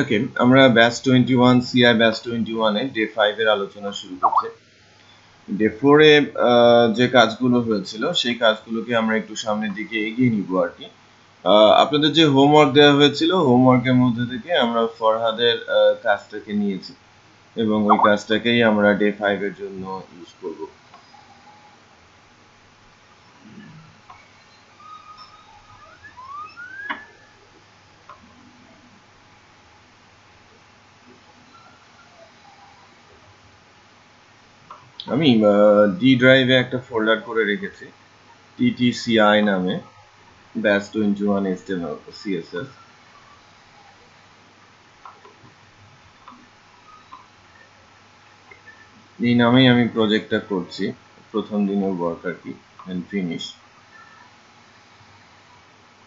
ওকে, আমরা batch 21 CI batch 21 a day 5 এর আলোচনা শুরু করছি। ডে 4 এ যে কাজগুলো হয়েছিল সেই কাজগুলোকে আমরা একটু সামনের দিকে এগিয়ে নিব আর কি। আপনাদের যে হোমওয়ার্ক দেওয়া হয়েছিল, হোমওয়ার্কের মধ্যে থেকে আমরা ফরহাদের কাজটাকে নিয়েছি এবং ওই কাজটাকেই আমরা ডে 5 এর জন্য ইউজ করব। আমি ডি ড্রাইভে একটা ফোল্ডার করে রেখেছি TTCI নামে, ব্যাচ 21 HTML CSS। এই নামেই আমি প্রজেক্টটা করছি, প্রথম দিনের ওয়ার্ক আর কি, এন্ড ফিনিশ।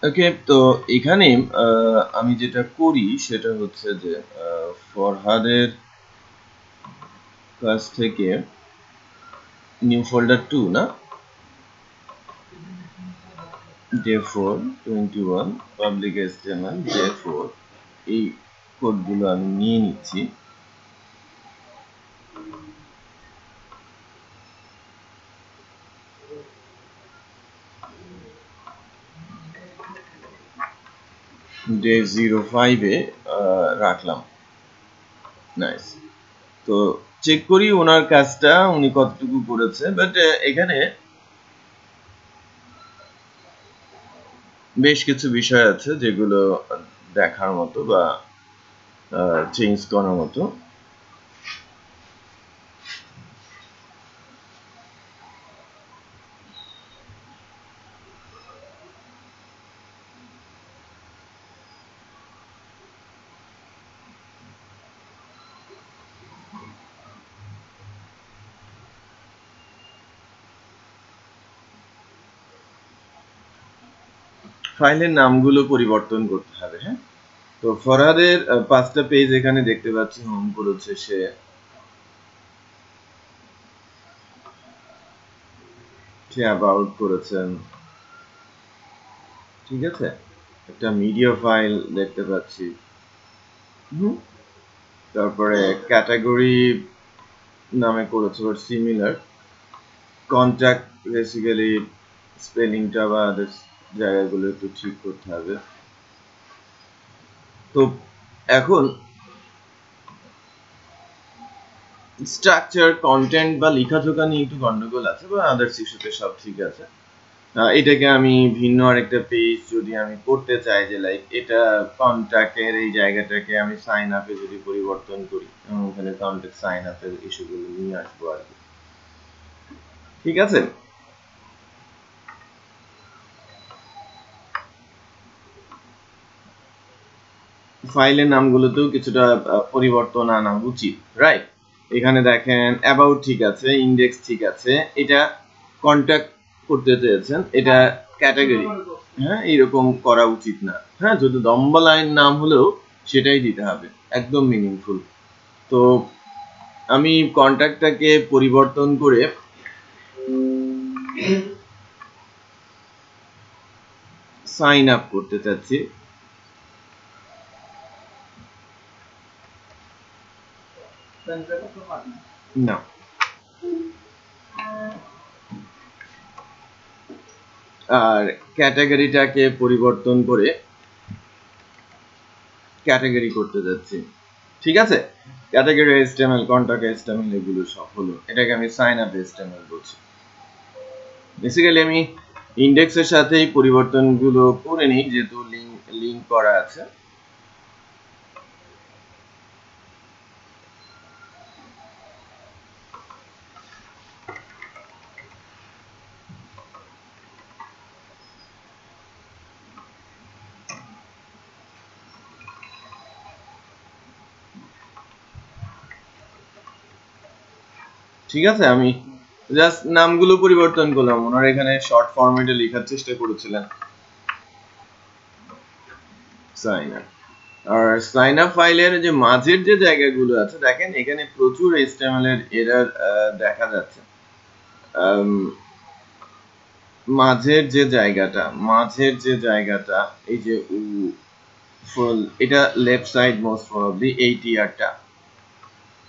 ওকে, তো এখানে আমি যেটা করি সেটা হচ্ছে যে ফরহাদের কাছ থেকে নিউ ফোল্ডার 2 না, day4 21 পাবলিক HTML day4, এই কোডগুলো আমি নিয়ে নিচ্ছি। day 05 এ রাখলাম। নাইস। তো চেক করি ওনার কাজটা উনি কতটুকু করেছে, বাট এখানে বেশ কিছু বিষয় আছে যেগুলো দেখার মতো বা চেঞ্জ করার মতো। ফাইলের নামগুলো পরিবর্তন করতে হবে। হ্যাঁ, তো ফরহাদের 5টা পেজ এখানে দেখতে পাচ্ছি হোম করেছে সে। অ্যাবাউট করেছেন, ঠিক আছে। একটা মিডিয়া ফাইল দেখতে পাচ্ছি। তারপরে ক্যাটাগরি নামে করেছে বাট সিমিলার। কন্ট্যাক্ট বেসিক্যালি স্পেলিংটা বা জায়গাগুলো একটু ঠিক করতে হবে। তো এখন স্ট্রাকচার, কন্টেন্ট বা লেখাজোকা নিয়ে একটু গন্ডগোল আছে, বা আদার্স ইস্যুতে সব ঠিক আছে। এটাকে আমি ভিন্ন আরেকটা পেজ যদি আমি করতে চাই, যে লাইক এটা কন্ট্যাক্টের এই জায়গাটাকে আমি সাইন আপে যদি পরিবর্তন করি, ওখানে কন্ট্যাক্ট সাইন আপের ইস্যুগুলো নিয়ে আসবো আর কি, ঠিক আছে। ফাইলের নামগুলোতেও কিছুটা পরিবর্তন আনা উচিত, রাইট। এখানে দেখেন অ্যাবাউট ঠিক আছে, ইন্ডেক্স ঠিক আছে, এটা কন্ট্যাক্ট করতে চেয়েছেন, এটা ক্যাটাগরি। হ্যাঁ, এরকম করা উচিত না। হ্যাঁ, যদি লম্বা লাইন নাম হলেও সেটাই দিতে হবে, একদম মিনিংফুল। তো আমি কন্ট্যাক্টটাকে পরিবর্তন করে সাইন আপ করতে চাচ্ছি। না, আর ক্যাটাগরিটাকে পরিবর্তন করে ক্যাটাগরি করতে যাচ্ছি, ঠিক আছে। ক্যাটাগরি HTML, কন্ট্যাক্ট HTML এগুলো সব হলো, এটাকে আমি সাইন আপ HTML বলছি। বেসিক্যালি আমি ইন্ডেক্সের সাথেই পরিবর্তনগুলো করে নিই, যেহেতু লিংক করা আছে। ঠিক আছে, আমি জাস্ট নামগুলো পরিবর্তন করলাম। ওনারা এখানে শর্ট ফরম্যাটে লেখার চেষ্টা করেছিলেন সাইন আপ। আর সাইন আপ ফাইলের যে মাঝের যে জায়গাগুলো আছে, দেখেন এখানে প্রচুর HTML এর এরর দেখা যাচ্ছে। মাঝের যে জায়গাটা এই যে ফুল, এটা লেফট সাইড মোস্ট প্রবাবলি এই টিয়ারটা,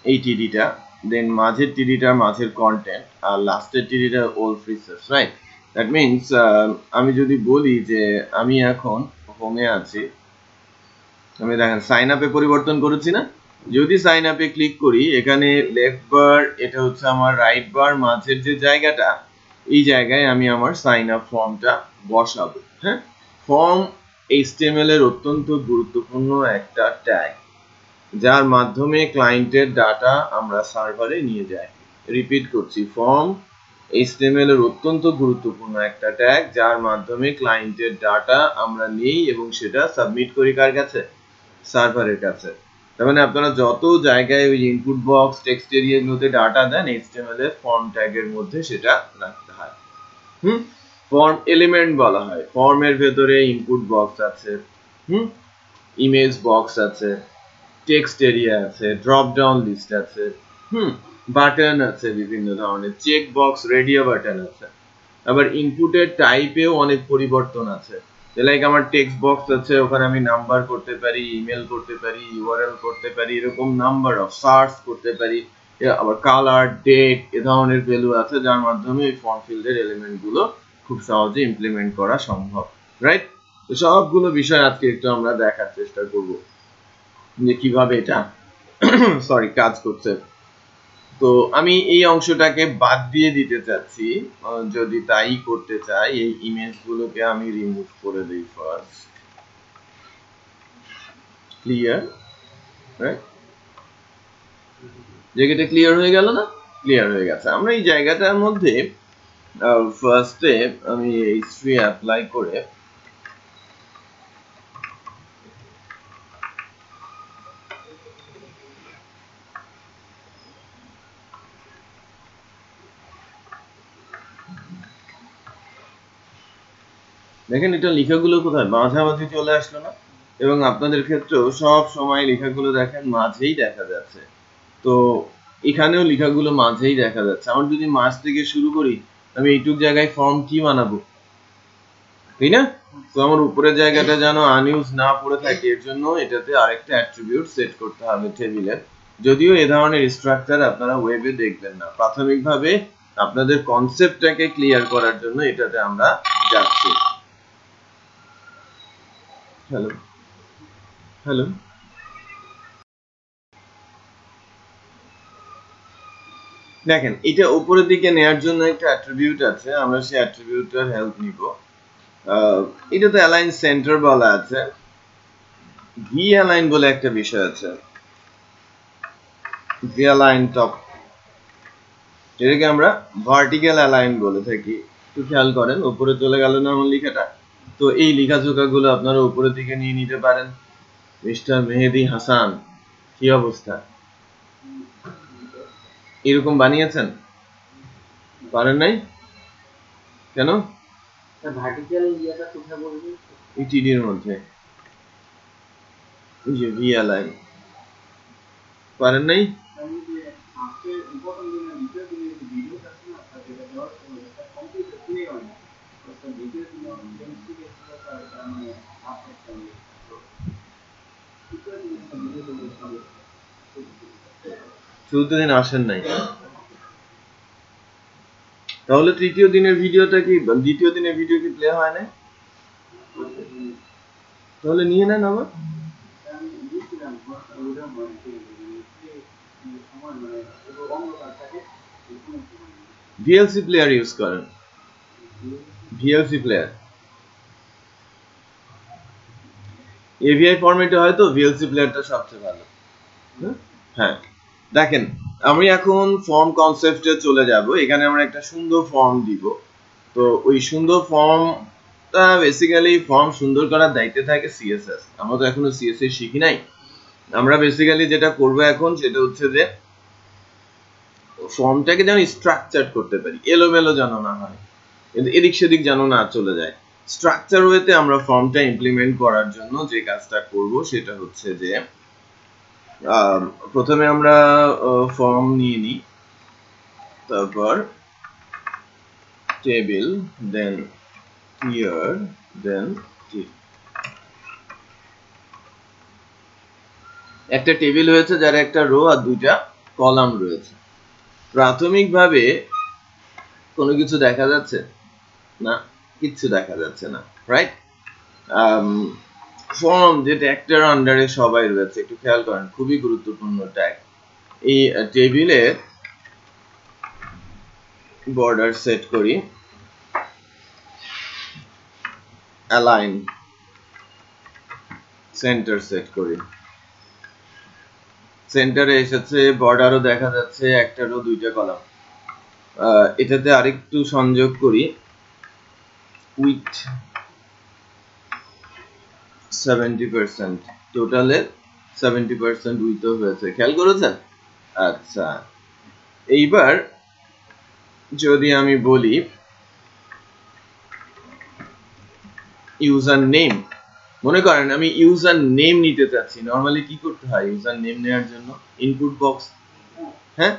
এই টিডিটা, দেন মাঝের টিডিটা মাঝের কন্টেন্ট, আর লাস্টের টিডিটা ওল ফ্রিসেস, রাইট? দ্যাট মিনস আমি যদি বলি যে আমি এখন হোমে আছি, আমি দেখেন সাইন আপে পরিবর্তন করেছি না, যদি সাইন আপে ক্লিক করি এখানে লেফট বার, এটা হচ্ছে আমার রাইট বার, মাঝের যে জায়গাটা, এই জায়গায় আমি আমার সাইন আপ ফর্মটা বসাবো। হ্যাঁ, ফর্ম HTML এর অত্যন্ত গুরুত্বপূর্ণ একটা ট্যাগ, যার মাধ্যমে ক্লায়েন্টের ডাটা আমরা সার্ভারে নিয়ে যাই। রিপিট করছি, ফর্ম HTML এর অত্যন্ত গুরুত্বপূর্ণ একটা ট্যাগ, যার মাধ্যমে ক্লায়েন্টের ডাটা আমরা নেই এবং সেটা সাবমিট করি কার কাছে? সার্ভারের কাছে। তার মানে আপনারা যত জায়গায় ওই ইনপুট বক্স, টেক্সট এরিয়াগুলোতে ডাটা দেন, HTML এর ফর্ম ট্যাগের মধ্যে সেটা রাখতে হয়। ফর্ম এলিমেন্ট বলা হয়। ফর্মের ভেতরে ইনপুট বক্স আছে, ইমেজ বক্স আছে, টেক্সট এরিয়া আছে, ড্রপ ডাউন লিস্ট আছে, বাটন আছে বিভিন্ন ধরনের, চেক বক্স, রেডিও বাটন আছে। আবার ইনপুটের টাইপেও অনেক পরিবর্তন আছে। লাইক আমার টেক্সট বক্স আছে, ওখানে আমি নাম্বার করতে পারি, ইমেল করতে পারি, ইউআরএল করতে পারি, এরকম নাম্বার অফ সার্চ করতে পারি। আবার কালার, ডেট, এ ধরনের ভ্যালু আছে, যার মাধ্যমে এই ফর্ম ফিল্ডের এলিমেন্ট গুলো খুব সহজে ইমপ্লিমেন্ট করা সম্ভব, রাইট? তো সবগুলো বিষয় আজকে একটু আমরা দেখার চেষ্টা করব যে কিভাবে এটা সরি কাজ করছে। তো আমি এই অংশটাকে বাদ দিয়ে দিতে চাচ্ছি, যদি তাই করতে চাই এই ইমেজগুলোকে আমি রিমুভ করে দেই ফার্স্ট। Clear, right? জায়গাটা ক্লিয়ার হয়ে গেল না? ক্লিয়ার হয়ে গেছে। আমরা এই জায়গাটার মধ্যে ফার্স্টে আমি H3 অ্যাপ্লাই করে দেখেন এটা লেখাগুলো কোথায় মাঝামাঝি চলে আসলো না? এবং আপনাদের ক্ষেত্রেও সব সময় লেখাগুলো দেখেন মাঝেই দেখা যাচ্ছে। তো এখানেও লেখাগুলো মাঝেই দেখা যাচ্ছে। আমার যদি মাঝ থেকে শুরু করি, আমি এইটুক জায়গায় ফর্ম কি বানাবো, তাই না? তো আমার উপরের জায়গাটা যেন আনইউজ না পড়ে থাকে, এর জন্য এটাতে আরেকটা অ্যাট্রিবিউট সেট করতে হবে টেবিলের। যদিও এ ধরনের স্ট্রাকচার আপনারা ওয়েবে দেখবেন না, প্রাথমিকভাবে আপনাদের কনসেপ্টটাকে ক্লিয়ার করার জন্য এটাতে আমরা যাচ্ছি। হ্যালো হ্যালো দেখেন এটা উপরের দিকে নেয়ার জন্য একটা অ্যাট্রিবিউট আছে, আমরা সেই অ্যাট্রিবিউটের হেল্প নিব। এটাতে অ্যালাইন সেন্টার বলা আছে, ভি অ্যালাইন বলে একটা বিষয় আছে, ভি অ্যালাইন টপ, যেটাকে আমরা ভার্টিক্যাল অ্যালাইন বলে থাকি। একটু খেয়াল করেন উপরে চলে গেল না আমার লেখাটা? তো এই লেখাজোকা গুলো আপনারা উপরের দিকে নিয়ে নিতে পারেন। মিস্টার মেহেদি হাসান, কি অবস্থা? এরকম বানিয়েছেন? পারেন নাই কেন? ভার্টিক্যাল ইয়াটা কোথায় বলবেন? এই টিডির মধ্যে, এই যে ভি অ্যালাইন পারেন নাই? চতুর্থ দিন আসেন নাই, তাহলে তৃতীয় দিনের ভিডিওটা কি, দ্বিতীয় দিনের ভিডিও কি প্লে হয় না? তাহলে নিয়ে নেন আবার। ভিএলসি প্লেয়ার ইউজ করেন, ভিএলসি প্লেয়ার। এভিআই ফরম্যাটে হয়তো ভিএলসি প্লেয়ারটা সবচেয়ে ভালো। হ্যাঁ দেখেন, আমি এখন ফর্ম কনসেপ্টে চলে যাব। এখানে আমরা একটা সুন্দর ফর্ম দিব। তো ওই সুন্দর ফর্মটা বেসিক্যালি ফর্ম সুন্দর করার দায়িত্বে থাকে সিএসএস। আমরা তো এখনো সিএসএস শিখি নাই। আমরা বেসিক্যালি যেটা করব এখন সেটা হচ্ছে যে ফর্মটাকে যেন স্ট্রাকচার করতে পারি, এলোমেলো যেন না হয়, কিন্তু এদিক সেদিক যেন না চলে যায়। স্ট্রাকচার ওয়েতে আমরা ফর্মটা ইমপ্লিমেন্ট করার জন্য যে কাজটা করব সেটা হচ্ছে যে প্রথমে আমরা ফর্ম নিয়ে নিই, তারপর টেবিল, দেন টিয়ার, দেন একটা টেবিল হয়েছে যার একটা রো আর দুইটা কলাম রয়েছে। প্রাথমিকভাবে কোনো কিছু দেখা যাচ্ছে না, কিচ্ছু দেখা যাচ্ছে না, রাইট? ফর্ম যে ট্যাগটার আন্ডারে সবাই রয়েছে, একটু খেয়াল করেন, খুবই গুরুত্বপূর্ণ ট্যাগ। এই টেবিলের বর্ডার সেট করি, অ্যালাইন, সেন্টার সেট করি, সেন্টারে এসেছে, বর্ডারও দেখা যাচ্ছে, একটা রো দুইটা কলাম। এটাতে আরেকটু সংযোগ করি, উইথ 70%, টোটালের 70% উইথও হয়েছে, খেয়াল করেছেন? আচ্ছা, এইবার যদি আমি বলি ইউজার নেম, মনে করেন আমি ইউজার নেম নিতে চাচ্ছি। নরমালি কি করতে হয় ইউজার নেম নেওয়ার জন্য? ইনপুট বক্স, হ্যাঁ?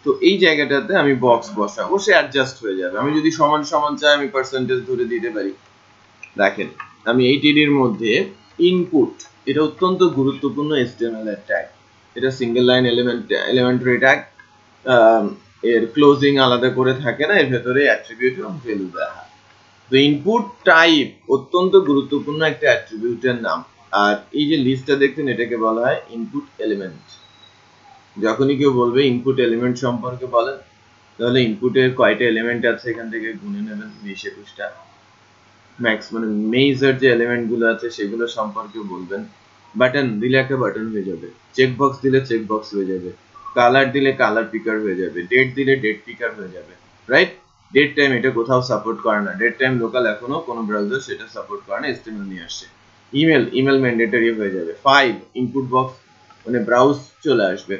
তো এই জায়গাটাতে আমি বক্স বসাবো, সে অ্যাডজাস্ট হয়ে যাবে। আমি যদি সমান সমান চাই আমি পার্সেন্টেজ ধরে দিতে পারি। দেখেন আমি এই টিডির মধ্যে ইনপুট, এটা অত্যন্ত গুরুত্বপূর্ণ HTML এর ট্যাগ, এটা সিঙ্গেল লাইন এলিমেন্টারি ট্যাগ, এর ক্লোজিং আলাদা করে থাকে না, এর ভেতরে অ্যাট্রিবিউট এবং ভ্যালু দেওয়া হয়। তো ইনপুট টাইপ অত্যন্ত গুরুত্বপূর্ণ একটা অ্যাট্রিবিউটের নাম। আর এই যে লিস্টটা দেখছেন এটাকে বলা হয় ইনপুট এলিমেন্ট। যখনই কেউ বলবে ইনপুট এলিমেন্ট সম্পর্কে বলেন, তাহলে ইনপুটের কয়টা এলিমেন্ট আছে এখান থেকে গুনে নেবেন, 20-21টা ম্যাক্স, মানে মেজর যে এলিমেন্ট গুলো আছে সেগুলো সম্পর্কে বলবেন। বাটন দিলে একটা বাটন হয়ে যাবে, চেক বক্স দিলে চেক বক্স হয়ে যাবে, কালার দিলে কালার পিকার হয়ে যাবে, ডেট দিলে ডেট পিকার হয়ে যাবে, রাইট? ডেট টাইম এটা কোথাও সাপোর্ট করে না, ডেট টাইম লোকাল এখনো কোনো ব্রাউজার সেটা সাপোর্ট করে না, HTML নিয়ে আসছে। ইমেল ম্যান্ডেটরি হয়ে যাবে। 5 ইনপুট বক্স মানে ব্রাউজ চলে আসবে।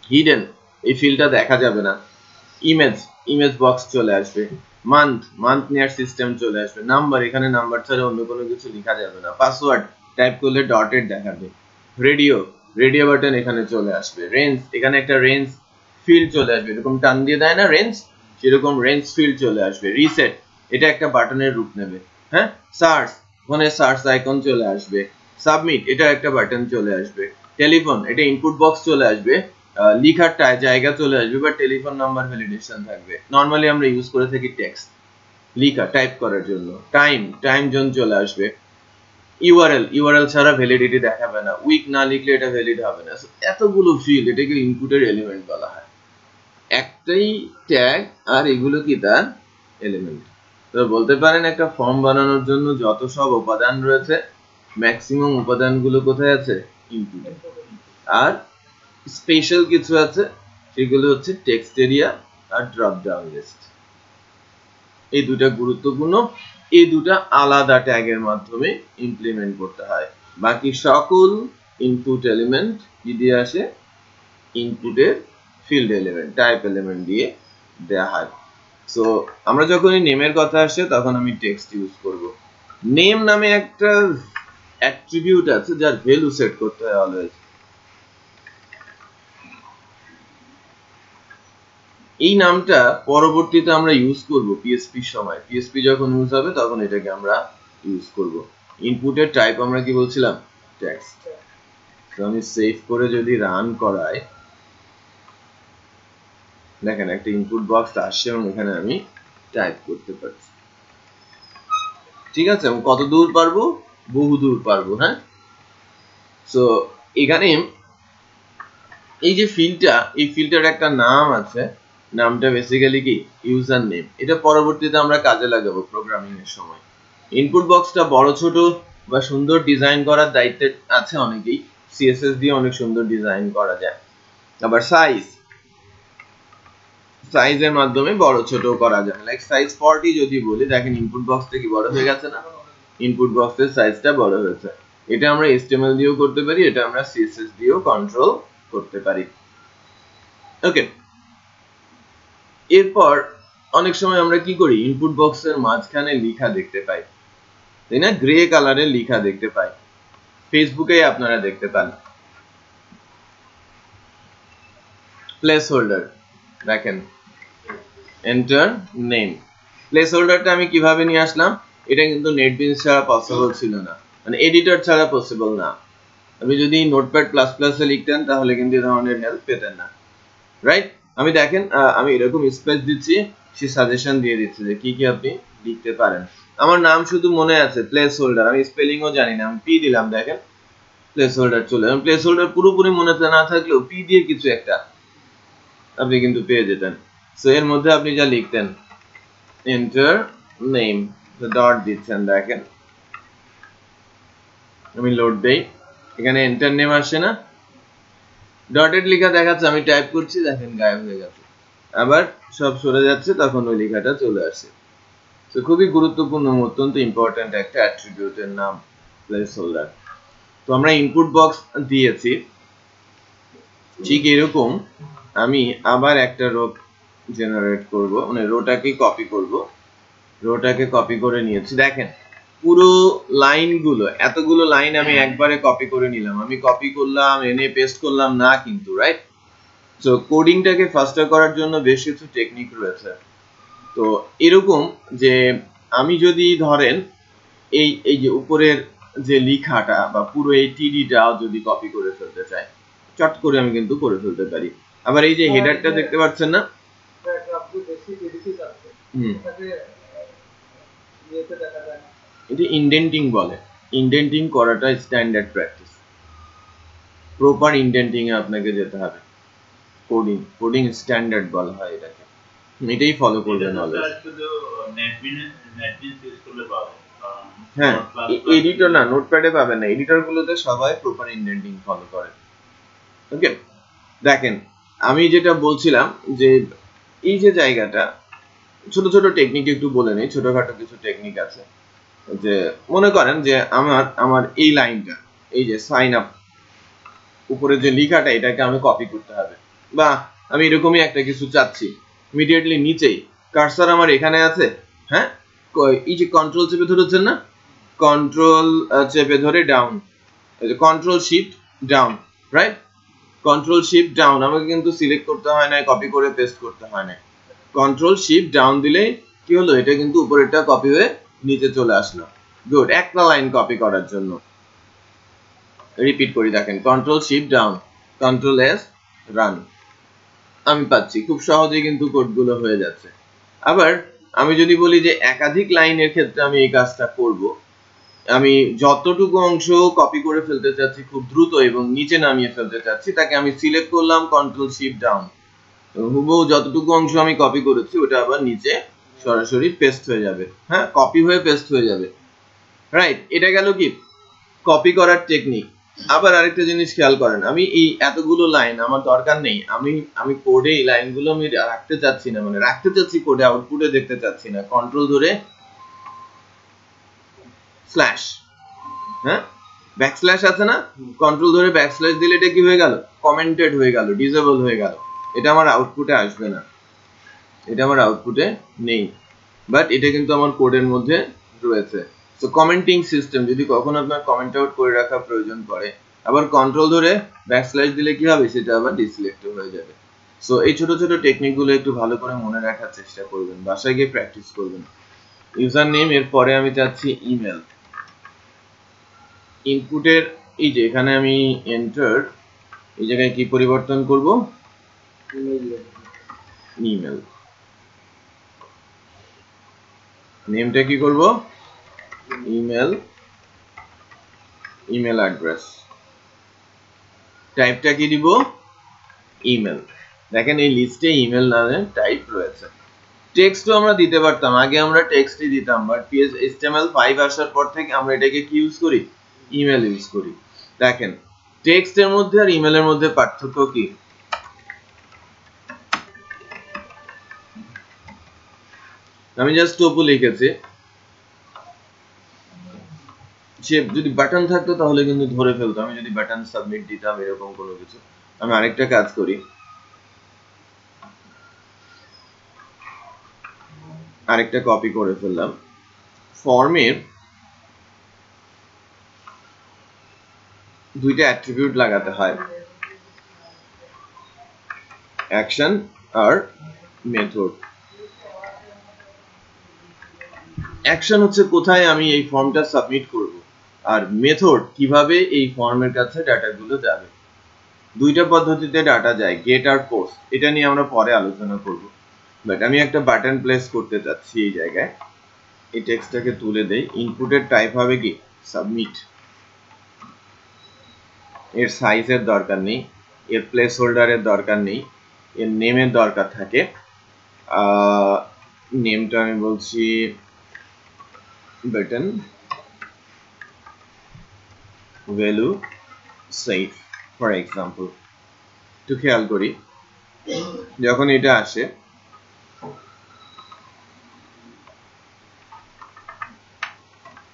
হিডেন এই ফিল্ডটা দেখা যাবে না। ইমেজ বক্স চলে আসবে। মান্থ নেয়ার সিস্টেম চলে আসবে। নাম্বার, এখানে নাম্বার ছাড়া অন্য কোনো কিছু লেখা যাবে না। পাসওয়ার্ড টাইপ করলে ডটেড দেখাবে। রেডিও বাটন এখানে চলে আসবে। রেঞ্জ, এখানে একটা রেঞ্জ ফিল্ড চলে আসবে, এরকম টান দিয়ে দেয় না রেঞ্জ, সেরকম রেঞ্জ ফিল্ড চলে আসবে। রিসেট এটা একটা বাটনের রূপ নেবে, হ্যাঁ? সার্চ, ওখানে সার্চ আইকন চলে আসবে। সাবমিট এটা একটা বাটন চলে আসবে। টেলিফোন এটা ইনপুট বক্স চলে আসবে, লিখার জায়গা চলে আসবে, বা টেলিফোন নাম্বার ভ্যালিডেশন থাকবে। নরমালি আমরা ইউজ করে থাকি টেক্সট লিখা টাইপ করার জন্য। টাইম জোন চলে আসবে। ইউআরএল ছাড়া ভ্যালিডিটি দেখাবে না, উইক না লিখলে এটা ভ্যালিড হবে না। এতগুলো ফিল্ড, এটাকে ইনপুটের এলিমেন্ট বলা হয়। একটাই ট্যাগ আর এগুলো কি তার এলিমেন্ট। তো বলতে পারেন একটা ফর্ম বানানোর জন্য যত সব উপাদান রয়েছে, ম্যাক্সিমাম উপাদানগুলো কোথায় আছে? ইনপুটে। আর স্পেশাল কিছু আছে, সেগুলো হচ্ছে টেক্সট এরিয়া আর ড্রপ ডাউন লিস্ট। এই দুটা গুরুত্বপূর্ণ, এই দুটা আলাদা ট্যাগের মাধ্যমে ইমপ্লিমেন্ট করতে হয়। বাকি সকল ইনপুট এলিমেন্ট কি দিয়ে আসে? ইনপুটের ফিল্ড এলিমেন্ট, টাইপ এলিমেন্ট দিয়ে দেয়া হয়। সো আমরা যখন এই নেমের কথা আসে তখন আমি টেক্সট ইউজ করব। নেম নামে একটা অ্যাট্রিবিউট আছে যার ভ্যালু সেট করতে হয় অলওয়েজ। এই নামটা পরবর্তীতে আমরা ইউজ করব পিএসপির সময়। পিএসপি যখন ইউজ হবে তখন এটাকে আমরা ইউজ করব। ইনপুটের টাইপ আমরা কি বলছিলাম? টেক্সট। তো আমি সেভ করে যদি রান করাই, দেখেন একটা ইনপুট বক্স আসছে এবং এখানে আমি টাইপ করতে পারছি। ঠিক আছে, আমি কত দূর পারবো? বহু দূর পারবো, হ্যাঁ? সো এখানে এই যে ফিল্ডটা, এই ফিল্ডটার একটা নাম আছে, নামটা বেসিক্যালি কি? User name. এটা পরবর্তীতে আমরা কাজে লাগাবো প্রোগ্রামিং এর সময়। ইনপুট বক্সটা বড় ছোট বা সুন্দর ডিজাইন করার দায়িত্ব আছে অনেকেই, সিএসএস দিয়ে অনেক সুন্দর ডিজাইন করা যায়। আবার সাইজের মাধ্যমে বড় ছোট করা যায়। লাইক সাইজ 40 যদি বলি, দেখেন ইনপুট বক্সটা কি বড় হয়ে গেছে না? ইনপুট বক্সের সাইজটা বড় হয়েছে। এটা আমরা HTML দিয়েও করতে পারি, এটা আমরা CSS দিয়েও কন্ট্রোল করতে পারি। ওকে, এরপর অনেক সময় আমরা কি করি? ইনপুট বক্সের মাঝখানে লেখা দেখতে পাই, তাই না? গ্রে কালারের লেখা দেখতে পাই, ফেসবুকে আপনারা দেখতে পান। প্লেস হোল্ডার, দেখেন এন্টার নেম। প্লেস হোল্ডারটা আমি কিভাবে নিয়ে আসলাম? এটা কিন্তু নেটবিনস ছাড়া পসিবল ছিল না, মানে এডিটর ছাড়া পসিবল না। আপনি যদি নোটপ্যাড প্লাস প্লাসে লিখতেন তাহলে কিন্তু এই ধরনের হেল্প পেতেন না, রাইট? আমি দেখেন আমি এরকম স্পেস দিচ্ছি, সে সাজেশন দিয়ে দিচ্ছে যে কি কি আপনি লিখতে পারেন। আমার নাম শুধু মনে আছে প্লেস হোল্ডার, আমি স্পেলিংও জানি না, আমি পি দিলাম, দেখেন প্লেস হোল্ডার চলে। প্লেস হোল্ডার পুরোপুরি মনে না থাকলেও পি দিয়ে কিছু একটা আপনি কিন্তু পেয়ে যেতেন। সো এর মধ্যে আপনি যা লিখতেন এন্টার নেম, ডট দিচ্ছেন, দেখেন আমি লোড দেই, এখানে এন্টার নেম আসে না, ডটেড লেখা দেখাচ্ছে, আমি টাইপ করছি, দেখেন গায়েব হয়ে গেছে, আবার সব সরে যাচ্ছে, তখন ওই লেখাটা চলে আসে। তো খুবই গুরুত্বপূর্ণ, অত্যন্ত ইম্পর্টেন্ট একটা অ্যাট্রিবিউটের নাম প্লেস হোল্ডার। তো আমরা ইনপুট বক্স দিয়েছি, ঠিক এরকম আমি আবার একটা রো জেনারেট করব, মানে রোটাকে কপি করব, রোটাকে কপি করে নিয়েছি, দেখেন পুরো লাইনগুলো, এতগুলো লাইন আমি একবারে কপি করে নিলাম, আমি কপি করলাম এনে পেস্ট করলাম না কিন্তু, রাইট? সো কোডিংটাকে ফাস্টার করার জন্য বেশ কিছু টেকনিক রয়েছে। তো এরকম যে আমি যদি ধরেন এই যে উপরের যে লেখাটা বা পুরো এই টিডিটাও যদি কপি করে ফেলতে চাই, চট করে আমি কিন্তু করে ফেলতে পারি। আবার এই যে হেডারটা দেখতে পাচ্ছেন না, এটা ইন্ডেন্টিং বলে, ইন্ডেন্টিং করাটা স্ট্যান্ডার্ড প্র্যাকটিস, প্রপার ইন্ডেন্টিং এ আপনাকে যেতে হবে, কোডিং স্ট্যান্ডার্ড বলা হয় এটাকে, এটাই ফলো করবেন অলওয়েজ। হ্যাঁ, এডিটর না, নোটপ্যাডে পাবেন না, এডিটর গুলোতে সবাই প্রপার ইন্ডেন্টিং ফলো করে। ওকে, দেখেন আমি যেটা বলছিলাম যে এই যে জায়গাটা, ছোট ছোট টেকনিক একটু বলে নেই, ছোটখাটো কিছু টেকনিক আছে। যে মনে করেন যে আমার এই লাইনটা, এই যে সাইন আপ উপরে যে লেখাটা, এটাকে আমি কপি করতে হবে, বা আমি এরকমই একটা কিছু চাচ্ছি, ইমিডিয়েটলি নিচেই কার্সার আমার এখানে আছে, হ্যাঁ, এই যে কন্ট্রোল চেপে ধরেছেন না, কন্ট্রোল চেপে ধরে ডাউন, এই যে control shift down, right? Control shift down আমাকে কিন্তু সিলেক্ট করতে হয় না, কপি করে পেস্ট করতে হয় না, কন্ট্রোল শিফট ডাউন দিলে কি হলো, এটা কিন্তু উপরেরটা কপি হয়ে নিচে চলে আসলো। গুড, একটা লাইন কপি করার জন্য রিপিট করি, দেখেন control shift down, control S, run, আমি পাচ্ছি, খুব সহজেই কিন্তু কোডগুলো হয়ে যাচ্ছে। আবার আমি যদি বলি যে একাধিক লাইনের ক্ষেত্রে আমি এই কাজটা করব, আমি যতটুকু অংশ কপি করে ফেলতে চাচ্ছি খুব দ্রুত এবং নিচে নামিয়ে ফেলতে চাচ্ছি, তাকে আমি সিলেক্ট করলাম কন্ট্রোল শিফট ডাউন, হুবহু যতটুকু অংশ আমি কপি করেছি ওটা আবার নিচে সরাসরি পেস্ট হয়ে যাবে, হ্যাঁ, কপি হয়ে পেস্ট হয়ে যাবে, রাইট? এটা গেল কি কপি করার টেকনিক। আবার আরেকটা জিনিস খেয়াল করেন, আমি এই এতগুলো লাইন আমার দরকার নেই, আমি কোডে এই লাইনগুলো আমি রাখতে চাচ্ছি না, মানে রাখতে চাচ্ছি কোডে, আউটপুটে দেখতে চাচ্ছি না, কন্ট্রোল ধরে স্ল্যাশ, হ্যাঁ, ব্যাকস্ল্যাশ আছে না, কন্ট্রোল ধরে ব্যাকস্ল্যাশ দিলে এটা কি হয়ে গেল, কমেন্টেড হয়ে গেল, ডিসেবল হয়ে গেল, এটা আমার আউটপুটে আসবে না, এটা আমার আউটপুটে নেই, বাট এটা কিন্তু আমার কোডের মধ্যে রয়েছে। সো কমেন্টিং সিস্টেম, যদি কখনো আপনার কমেন্ট আউট করে রাখা প্রয়োজন পড়ে, আবার কন্ট্রোল ধরে ব্যাকস্ল্যাশ দিলে কি হবে, সেটা আবার ডিসিলেক্ট হয়ে যাবে। সো এই ছোট ছোট টেকনিকগুলো একটু ভালো করে মনে রাখার চেষ্টা করবেন, বাসায় গিয়ে প্র্যাকটিস করবেন। ইউজার নেম, এর পরে আমি চাচ্ছি ইমেল, ইনপুটের এই যে এখানে আমি এন্টার, এই জায়গায় কি পরিবর্তন করব, ইমেল, নেমটা কি করব, ইমেল, ইমেল অ্যাড্রেস, টাইপটা কি দিব, ইমেল, দেখেন এই লিস্টে ইমেল নামে টাইপ রয়েছে। টেক্সটও আমরা দিতে পারতাম, আগে আমরা টেক্সটই দিতাম, বাট HTML5 আসার পর থেকে আমরা এটাকে কি ইউজ করি, ইমেল ইউজ করি। দেখেন টেক্সটের মধ্যে আর ইমেলের মধ্যে পার্থক্য কি, আমি জাস্ট টপু লিখেছি, সে যদি বাটন থাকতো তাহলে কিন্তু ধরে ফেলতো, আমি যদি বাটন সাবমিট দিতাম এরকম কোনো কিছু। আমি আরেকটা কাজ করি, আরেকটা কপি করে ফেললাম, ফর্মের দুইটা অ্যাট্রিবিউট লাগাতে হয়, অ্যাকশন আর মেথড। অ্যাকশন হচ্ছে কোথায় আমি এই ফর্মটা সাবমিট করব, আর মেথড কিভাবে এই ফর্মের কাছে ডাটাগুলো যাবে। দুইটা পদ্ধতিতে ডাটা যায়, গেট আর পোস্ট। এটা নিয়ে আমরা পরে আলোচনা করব, বাট আমি একটা বাটন প্লেস করতে চাচ্ছি এই জায়গায়। এই টেক্সটটাকে তুলে দেই। ইনপুটের টাইপ হবে কি সাবমিট। এর সাইজের দরকার নেই, এর প্লেস হোল্ডারের দরকার নেই, এর নেমের দরকার থাকে। নেমটা আমি বলছি button value save for example. একটু খেয়াল করি, যখন এটা আসে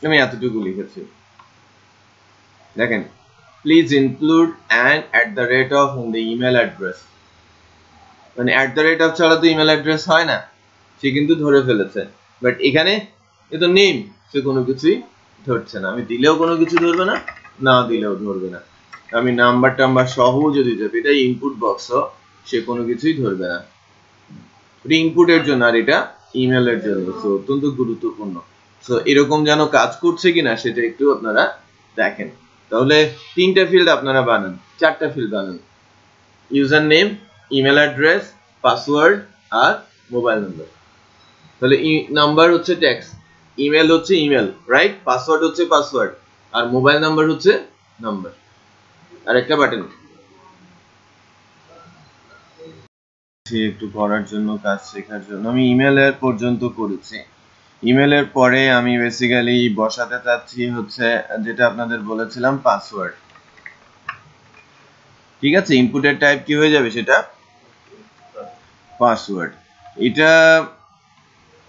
আমি এতটুকু লিখেছি, দেখেন please include and @ of in the email address. মানে @ ছাড়া তো ইমেল অ্যাড্রেস হয় না, সে কিন্তু ধরে ফেলেছে। বাট এখানে এ তো নেম, সে কোনো কিছুই ধরছে না। আমি দিলেও কোনো কিছু ধরবে না, না দিলেও ধরবে না। আমি নাম্বার টাম্বার সহ যদি দেব, এটা ইনপুট বক্স, সে কোনো কিছুই ধরবে না। এটা ইনপুটের জন্য আর এটা ইমেলের জন্য। সো অত্যন্ত গুরুত্বপূর্ণ। সো এরকম যেন কাজ করছে কিনা সেটা একটু আপনারা দেখেন। তাহলে 3টা ফিল্ড আপনারা বানান, 4টা ফিল্ড বানান। User name, email address, password আর মোবাইল নাম্বার। তাহলে নাম্বার হচ্ছে টেক্সট, ইমেল হচ্ছে ইমেল, রাইট? পাসওয়ার্ড হচ্ছে পাসওয়ার্ড, আর মোবাইল নাম্বার হচ্ছে নাম্বার। আর একটা বাটন একটু করার জন্য, কাজ শেখার জন্য আমি ইমেলের পর্যন্ত করেছি। ইমেলের পরে আমি বেসিক্যালি বসাতে চাচ্ছি হচ্ছে যেটা আপনাদের বলেছিলাম পাসওয়ার্ড। ঠিক আছে, ইনপুটের টাইপ কি হয়ে যাবে সেটা পাসওয়ার্ড। এটা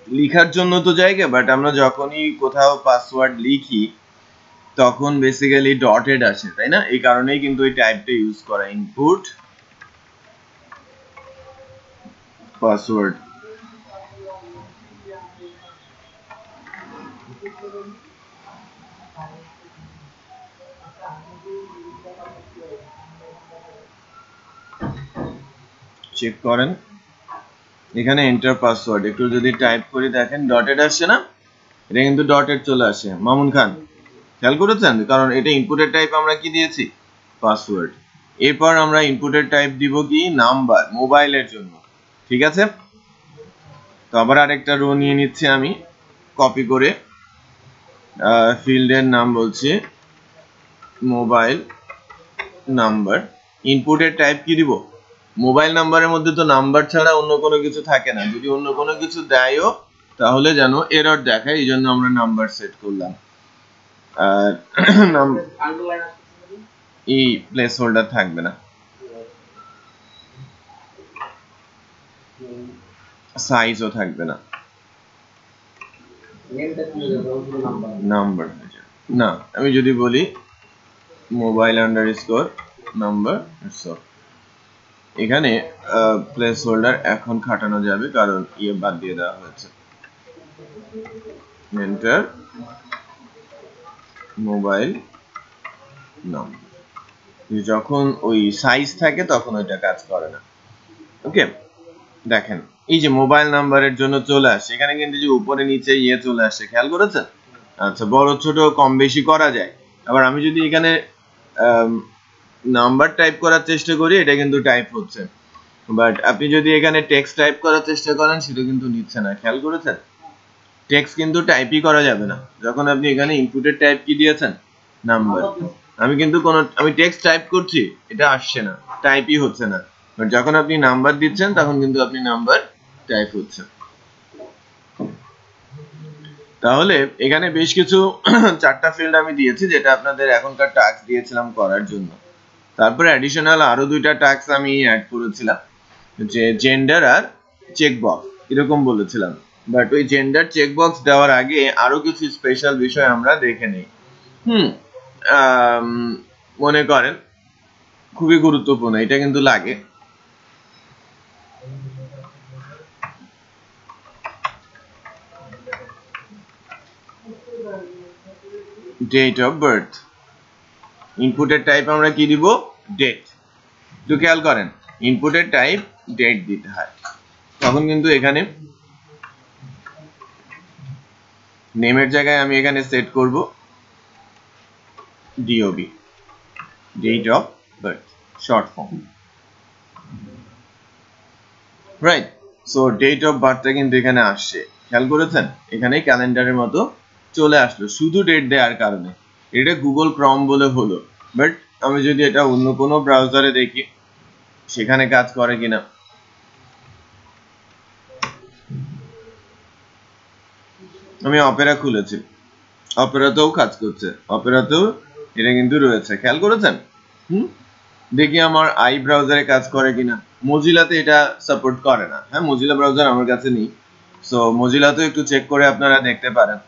লিখার জন্য তো জায়গা, বাট আমরা যখনই কোথাও পাসওয়ার্ড লিখি তখন বেসিক্যালি ডটেড আসে, তাই না? এই কারণেই কিন্তু এই টাইপটা ইউজ করা, ইনপুট পাসওয়ার্ড। চেক করেন এখানে এন্টার পাসওয়ার্ড, একটু যদি টাইপ করি দেখেন ডটেড আসছে না? এটা কিন্তু ডটেড চলে আসে। মামুন খান খেয়াল করেছেন? কারণ এটা ইনপুটের টাইপ আমরা কি দিয়েছি পাসওয়ার্ড। এরপর আমরা ইনপুটের টাইপ দিব কি নাম্বার, মোবাইলের জন্য। ঠিক আছে, তো আবার আরেকটা রো নিয়ে নিচ্ছি আমি কপি করে। ফিল্ডের নাম বলছি মোবাইল নাম্বার। ইনপুটের টাইপ কি দিব মোবাইল নাম্বারের মধ্যে তো নাম্বার ছাড়া অন্য কোনো কিছু থাকে না। যদি অন্য কোনো কিছু দেয়ও তাহলে যেন এরর দেখায়, এই জন্য আমরা নাম্বার সেট করলাম। আর এই প্লেস হোল্ডার থাকবে না, সাইজও থাকবে না, নাম্বার না। আমি যদি বলি মোবাইল আন্ডারস্কোর নাম্বার, এখানে প্লেস হোল্ডার এখন খাটানো যাবে কারণ ইয়ে বাদ দিয়ে দেওয়া হয়েছে। Enter mobile number. যখন ওই সাইজ থাকে তখন ওইটা কাজ করে না। ওকে, দেখেন এই যে মোবাইল নাম্বারের জন্য চলে আসে, এখানে কিন্তু যে উপরে নিচে ইয়ে চলে আসে, খেয়াল করেছেন? আচ্ছা, বড় ছোট কম বেশি করা যায়। আবার আমি যদি এখানে নাম্বার টাইপ করার চেষ্টা করি এটা কিন্তু টাইপ হচ্ছে, বাট আপনি যদি এখানে টেক্সট টাইপ করার চেষ্টা করেন সেটা কিন্তু নিচ্ছে না। খেয়াল করেছেন? টেক্সট কিন্তু টাইপই করা যাবে না যখন আপনি এখানে ইনপুটের টাইপ কি দিয়েছেন নাম্বার। আমি কিন্তু আমি টেক্সট টাইপ করছি, এটা আসছে না, টাইপই হচ্ছে না। বাট যখন আপনি নাম্বার দিচ্ছেন তখন কিন্তু আপনি নাম্বার টাইপ হচ্ছে। তাহলে এখানে বেশ কিছু 4টা ফিল্ড আমি দিয়েছি যেটা আপনাদের এখনকার টাস্ক দিয়েছিলাম করার জন্য। তারপরে অ্যাডিশনাল আরো 2টা টাস্ক আমি অ্যাড করেছিলাম, যে জেন্ডার আর চেকবক্স এরকম বলেছিলাম। বাট ওই জেন্ডার চেকবক্স দেওয়ার আগে আরো কিছু স্পেশাল বিষয় আমরা দেখে নেই। মনে করেন খুবই গুরুত্বপূর্ণ, এটা কিন্তু লাগে। ডেট অফ বার্থ, ইনপুটের টাইপ আমরা কি দিব ডেট। একটু খেয়াল করেন ইনপুটের টাইপ ডেট দিতে হয়। তখন কিন্তু এখানে নেমের জায়গায় আমি এখানে সেট করব DOB, date of birth, short form, right? So date of birth কিন্তু এখানে আসছে, খেয়াল করেছেন? এখানে ক্যালেন্ডারের মতো চলে আসলো শুধু ডেট দেওয়ার কারণে। এটা গুগল ক্রম বলে হলো, বাট আমি যদি এটা অন্য কোনো ব্রাউজারে দেখি সেখানে কাজ করে কিনা। আমি অপেরা খুলেছি, অপেরাতেও কাজ করছে, অপেরাতেও এটা কিন্তু রয়েছে, খেয়াল করেছেন? দেখি আমার আই ব্রাউজারে কাজ করে কিনা। মজিলাতে এটা সাপোর্ট করে না। হ্যাঁ, মজিলা ব্রাউজার আমার কাছে নেই, সো মজিলাতেও একটু চেক করে আপনারা দেখতে পারেন।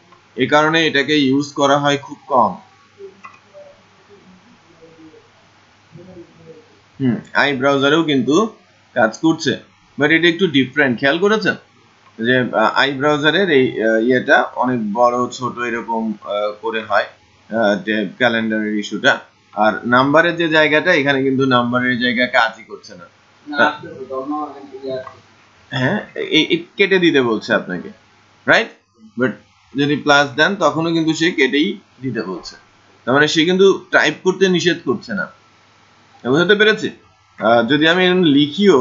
এই কারণে এটাকে ইউজ করা হয় খুব কম। আই ব্রাউজারেও কিন্তু কাজ করছে, বাট এটা একটু ডিফারেন্ট, খেয়াল করেছেন? যে আই ব্রাউজারের এই ইয়েটা অনেক বড় ছোট এরকম করে হয় ক্যালেন্ডারের ইস্যুটা, আর নাম্বারের যে জায়গাটা এখানে কিন্তু নাম্বারের জায়গা কাজই করছে না। হ্যাঁ, কেটে দিতে বলছে আপনাকে, রাইট? বাট যদি প্লাস দেন তখনও কিন্তু সে কেটেই দিতে বলছে, তার মানে সে কিন্তু টাইপ করতে নিষেধ করছে না। বুঝতে পেরেছি? যদি আমি লিখিও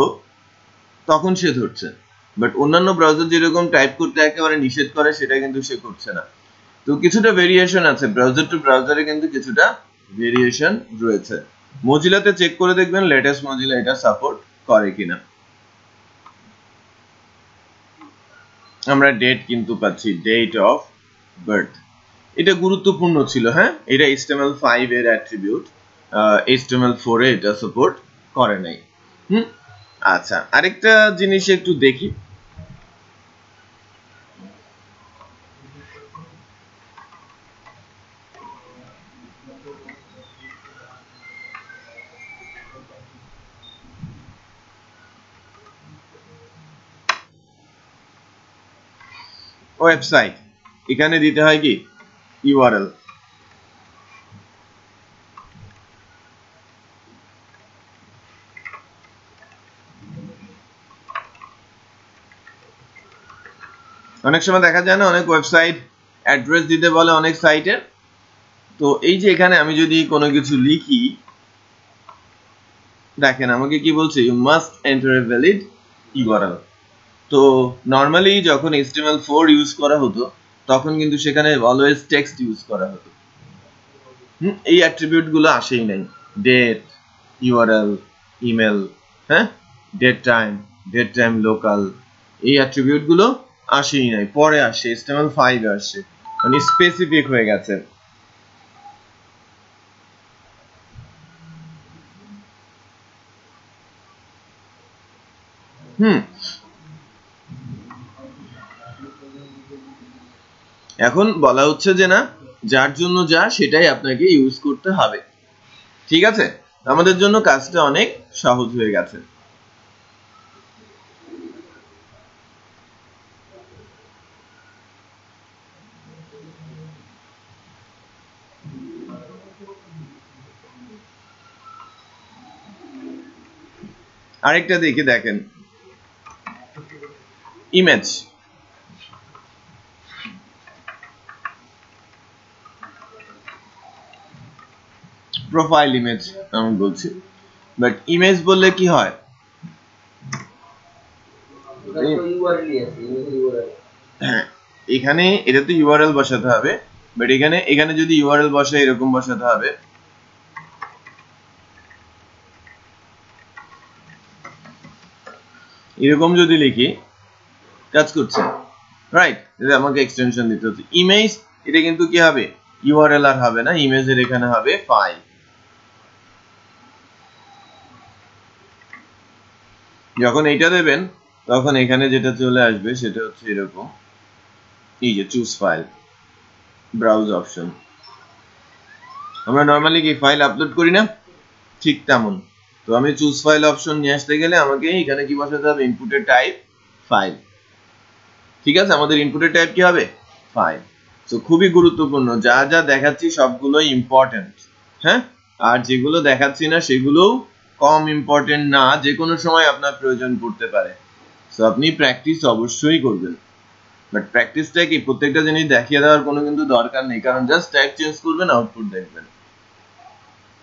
তখন সে ধরছে, বাট অন্যান্য ব্রাউজার যেরকম টাইপ করতে একেবারে নিষেধ করে সেটা কিন্তু সে করছে না। তো কিছুটা ভেরিয়েশন আছে, ব্রাউজার টু ব্রাউজারে কিন্তু কিছুটা ভেরিয়েশন রয়েছে। মজিলাতে চেক করে দেখবেন লেটেস্ট মজিলা এটা সাপোর্ট করে কিনা। আমরা ডেট কিন্তু পাচ্ছি, ডেট অফ বার্থ, এটা গুরুত্বপূর্ণ ছিল। হ্যাঁ, এটা HTML5 এর অ্যাট্রিবিউট, HTML4 এ এটা সাপোর্ট করে নাই। আচ্ছা, আরেকটা জিনিস একটু দেখি। ওয়েবসাইট, এখানে দিতে হয় কি ইউআরএল। অনেক সময় দেখা যায় না, অনেক ওয়েবসাইট অ্যাড্রেস দিতে বলে অনেক সাইটের। তো এই যে এখানে আমি যদি কোনো কিছু লিখি, দেখেন আমাকে কি বলছে, you must enter a valid URL. তো নর্মালি যখন HTML4 ইউজ করা হতো তখন কিন্তু সেখানে অলওয়েজ টেক্সট ইউজ করা হতো। এই অ্যাট্রিবিউট গুলো আসেই নাই, ডেট, ইউআরএল, ইমেল, হ্যাঁ, ডেট টাইম লোকাল, এই অ্যাট্রিবিউট গুলো আসেই নাই, পরে আসে, HTML5 এ আসে, মানে স্পেসিফিক হয়ে গেছে। এখন বলা হচ্ছে যে না, যার জন্য যা সেটাই আপনাকে ইউজ করতে হবে, ঠিক আছে? আমাদের জন্য কাজটা অনেক সহজ হয়ে গেছে। আরেকটা দেখে দেখেন, ইমেজ, প্রোফাইল ইমেজ আমি বলছি, বাট ইমেজ বললে কি হয়, হ্যাঁ, এখানে এটা তো ইউআরএল বসাতে হবে, বাট এখানে যদি ইউআরএল বসে এরকম বসাতে হবে, এরকম যদি লিখি কাজ করছে, রাইট? আমাকে এক্সটেনশন দিতে হচ্ছে। ইমেজ, এটা কিন্তু কি হবে, ইউআরএল আর হবে না, ইমেজের এখানে হবে ফাইল। যখন এইটা দেবেন তখন এখানে যেটা চলে আসবে সেটা হচ্ছে এরকম, এই যে চুজ ফাইল, ব্রাউজ অপশন। আমরা নর্মালি কি ফাইল আপলোড করি না, ঠিক তেমন। তো আমি চুজ ফাইল অপশন নিয়ে আসতে গেলে আমাকে এখানে কি বসাতে হবে, ইনপুটের টাইপ ফাইল, ঠিক আছে? আমাদের ইনপুটের টাইপ কি হবে, ফাইল। তো খুবই গুরুত্বপূর্ণ, যা যা দেখাচ্ছি সবগুলোই ইম্পর্টেন্ট, হ্যাঁ, আর যেগুলো দেখাচ্ছি না সেগুলোও কম ইম্পর্টেন্ট না, যে কোনো সময় আপনার প্রয়োজন পড়তে পারে। তো আপনি প্র্যাকটিস অবশ্যই করবেন, বাট প্র্যাকটিসটা কি প্রত্যেকটা জিনিস দেখিয়ে দেওয়ার কোনো কিন্তু দরকার নেই, কারণ জাস্ট টাইপ চেঞ্জ করবেন, আউটপুট দেখবেন।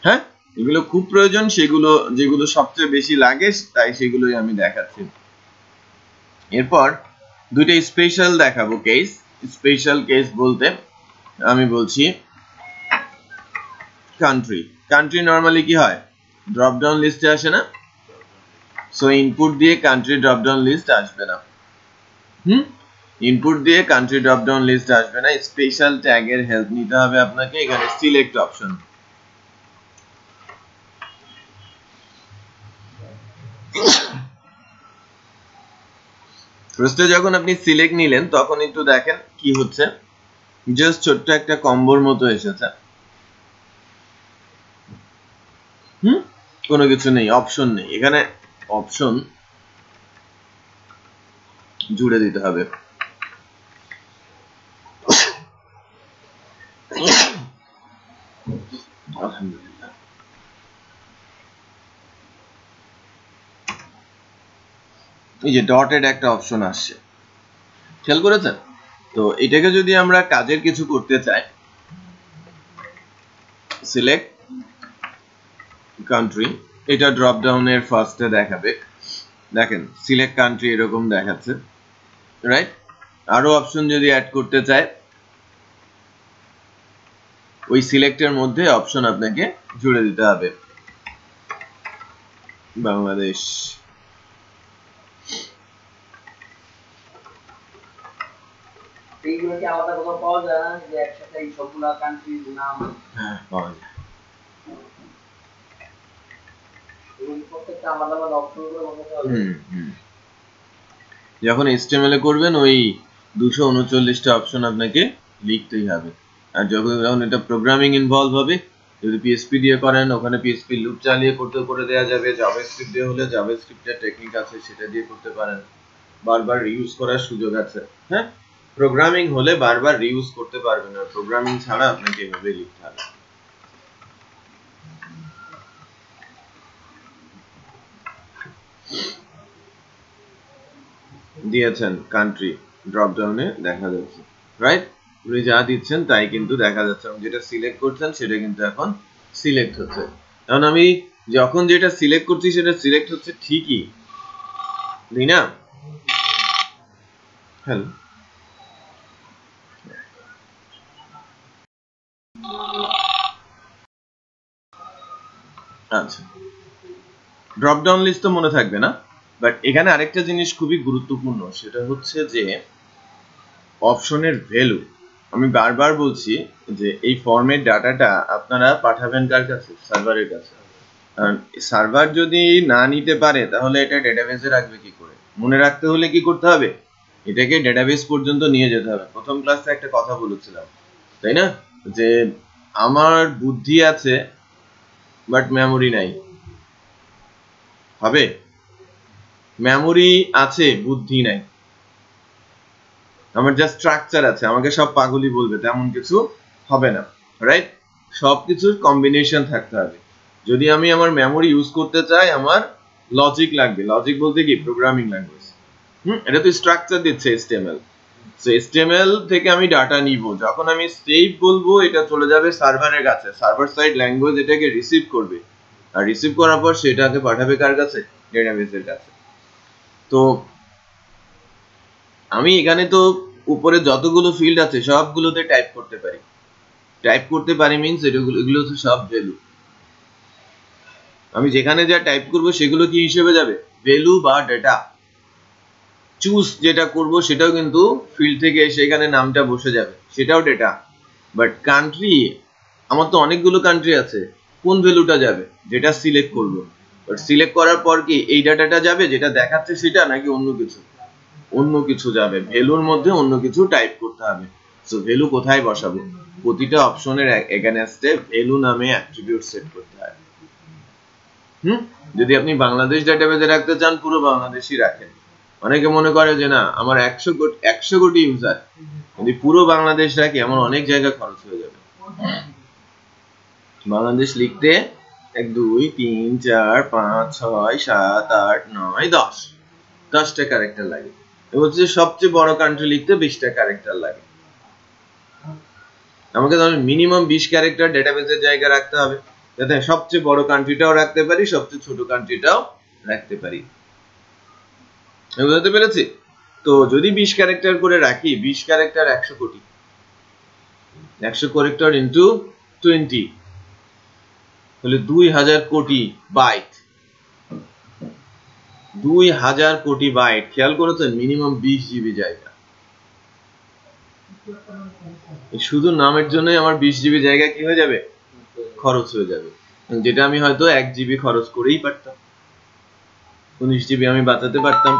হ্যাঁ, এগুলো খুব প্রয়োজন, সেগুলো যেগুলো সবচেয়ে বেশি লাগে তাই সেগুলোই আমি দেখাচ্ছি। এরপর দুইটা স্পেশাল দেখাবো কেস। স্পেশাল কেস বলতে আমি বলছি কান্ট্রি। কান্ট্রি নরমালি কি হয়, ড্রপ ডাউন লিস্টে আসে না? সো ইনপুট দিয়ে কান্ট্রি ড্রপ ডাউন লিস্ট আসবে না। ইনপুট দিয়ে কান্ট্রি ড্রপ ডাউন লিস্ট আসবে না। স্পেশাল ট্যাগের হেল্প নিতে হবে আপনাকে। এখানে সিলেক্ট অপশন, ফার্স্টে যখন আপনি সিলেক্ট নিলেন তখন একটু দেখেন কি হচ্ছে, জাস্ট ছোট্ট একটা কম্বোর মতো এসেছে। কোনো কিছু নেই, অপশন নেই এখানে। অপশন জুড়ে দিতে হবে। আলহামদুলিল্লাহ। এই যে ডটেড একটা অপশন আসছে, খেয়াল করেছেন? তো এটাকে যদি আমরা কাজের কিছু করতে চাই, সিলেক্ট কান্ট্রি, এটা ড্রপ ডাউনের ফার্স্টে দেখাবে। দেখেন সিলেক্ট কান্ট্রি এরকম দেখাচ্ছে, রাইট? আরো অপশন যদি অ্যাড করতে চাই, ওই সিলেক্টের মধ্যে অপশন আপনাকে জুড়ে দিতে হবে। বাংলাদেশ, এইগুলো কি আলাদা কোথাও পাওয়া যায় না, যে একসাথে এই সবগুলা কান্ট্রির নাম? হ্যাঁ, পাওয়া যায়। প্রত্যেকটা আলাদা আলাদা অপশন করে বসাতে হবে। যখন HTML এ করবেন ওই 239টা অপশন আপনাকে লিখতেই হবে। আর যখন এটা প্রোগ্রামিং ইনভলভ হবে, যদি PHP দিয়ে করেন ওখানে PHP লুপ চালিয়ে করে দেওয়া যাবে। জাভাস্ক্রিপ্ট দিয়ে হলে জাভাস্ক্রিপ্টের টেকনিক আছে, সেটা দিয়ে করতে পারেন। বারবার রিউজ করার সুযোগ আছে। হ্যাঁ, প্রোগ্রামিং হলে বারবার রিউজ করতে পারবেন না, প্রোগ্রামিং ছাড়া আপনাকে এভাবে লিখতে হবে। দিয়েছেন কান্ট্রি, ড্রপ ডাউনে দেখা যাচ্ছে, রাইট? আপনি যা দিচ্ছেন তাই কিন্তু দেখা যাচ্ছে, এবং যেটা সিলেক্ট করছেন সেটা কিন্তু এখন সিলেক্ট হচ্ছে। কারণ আমি যখন যেটা সিলেক্ট করছি সেটা সিলেক্ট হচ্ছে ঠিকই, তাই না? হ্যালো, আচ্ছা, ড্রপ ডাউন লিস্ট তো মনে থাকবে না, বাট এখানে আরেকটা জিনিস খুবই গুরুত্বপূর্ণ, সেটা হচ্ছে যে অপশনের ভ্যালু। আমি বারবার বলছি যে এই ফর্মের ডাটাটা আপনারা পাঠাবেন কার কাছে? সার্ভারের কাছে। সার্ভার যদি না নিতে পারে তাহলে এটা ডেটাবেসে রাখবে কি করে? মনে রাখতে হলে কি করতে হবে? এটাকে ডেটাবেস পর্যন্ত নিয়ে যেতে হবে। প্রথম ক্লাসে একটা কথা বলেছিলাম, তাই না? যে আমার বুদ্ধি আছে বাট মেমোরি নাই। হবে? মেমোরি আছে, বুদ্ধি নাই। আমার জাস্ট স্ট্রাকচার আছে, আমাকে সব পাগলই বলবে, তেমন কিছু হবে না, রাইট? সবকিছুর কম্বিনেশন থাকতে হবে। যদি আমি আমার মেমোরি ইউজ করতে চাই, আমার লজিক লাগবে। লজিক বলতে কি? Programming language. এটা তো স্ট্রাকচার দিচ্ছে HTML। সো HTML থেকে আমি ডাটা নিব, যখন আমি সেভ বলবো এটা চলে যাবে সার্ভারের কাছে। সার্ভার সাইড ল্যাঙ্গুয়েজ এটাকে রিসিভ করবে, আর রিসিভ করার পর সেটাকে পাঠাবে কার কাছে? ডেটাবেসের কাছে। তো আমি এখানে তো উপরে যতগুলো ফিল্ড আছে সবগুলোতে টাইপ করতে পারি। টাইপ করতে পারি মিন্স এগুলো তো সব ভ্যালু। আমি যেখানে যা টাইপ করব সেগুলো কি হিসেবে যাবে? ভ্যালু বা ডেটা। চুজ যেটা করব সেটাও কিন্তু ফিল্ড থেকে এসে এখানে নামটা বসে যাবে, সেটাও ডেটা। বাট কান্ট্রি, আমার তো অনেকগুলো কান্ট্রি আছে, কোন ভ্যালুটা যাবে? যেটা সিলেক্ট করব। বাট সিলেক্ট করার পর কি এই ডাটাটা যাবে যেটা দেখাচ্ছে সেটা, নাকি অন্য কিছু? অন্য কিছু যাবে। ভ্যালুর মধ্যে অন্য কিছু টাইপ করতে হবে। সো ভ্যালু কোথায় বসাবো? প্রতিটা অপশনের এগেইনস্টে ভ্যালু নামে অ্যাট্রিবিউট সেট করতে হয়। যদি আপনি বাংলাদেশ ডেটাবেসে রাখতে চান, পুরো বাংলাদেশই রাখেন। অনেকে মনে করে যে না, আমার 100 কোটি ইউজার, যদি পুরো বাংলাদেশ রাখি আমার অনেক জায়গা খরচ হয়ে যাবে। বাংলাদেশ লিখতে 1 2 3 4 5 6 7 8 9 10টা ক্যারেক্টার লাগে। হচ্ছে সবচেয়ে বড় কান্ট্রি লিখতে 20টা ক্যারেক্টার লাগে। আমাকে তাহলে মিনিমাম 20 ক্যারেক্টার ডেটাবেসের জায়গা রাখতে হবে। যাতে সবচেয়ে বড় কান্ট্রিটাও রাখতে পারি, সবচেয়ে ছোট কান্ট্রিটাও রাখতে পারি। বুঝতে পেরেছি? তো যদি 20 ক্যারেক্টার করে রাখি, 20 ক্যারেক্টার 100 কোটি, 100 ক্যারেক্টার ইন্টু 20 হলে 2000 কোটি বাইট। 2000 কোটি বাইট, খেয়াল করেছেন? মিনিমাম 20 জিবি জায়গা। শুধু নামের জন্যই আমার 20 জিবি জায়গা কি হয়ে যাবে? খরচ হয়ে যাবে, যেটা আমি হয়তো 1 জিবি খরচ করেই পারতাম, 19 জিবি আমি বাঁচাতে পারতাম।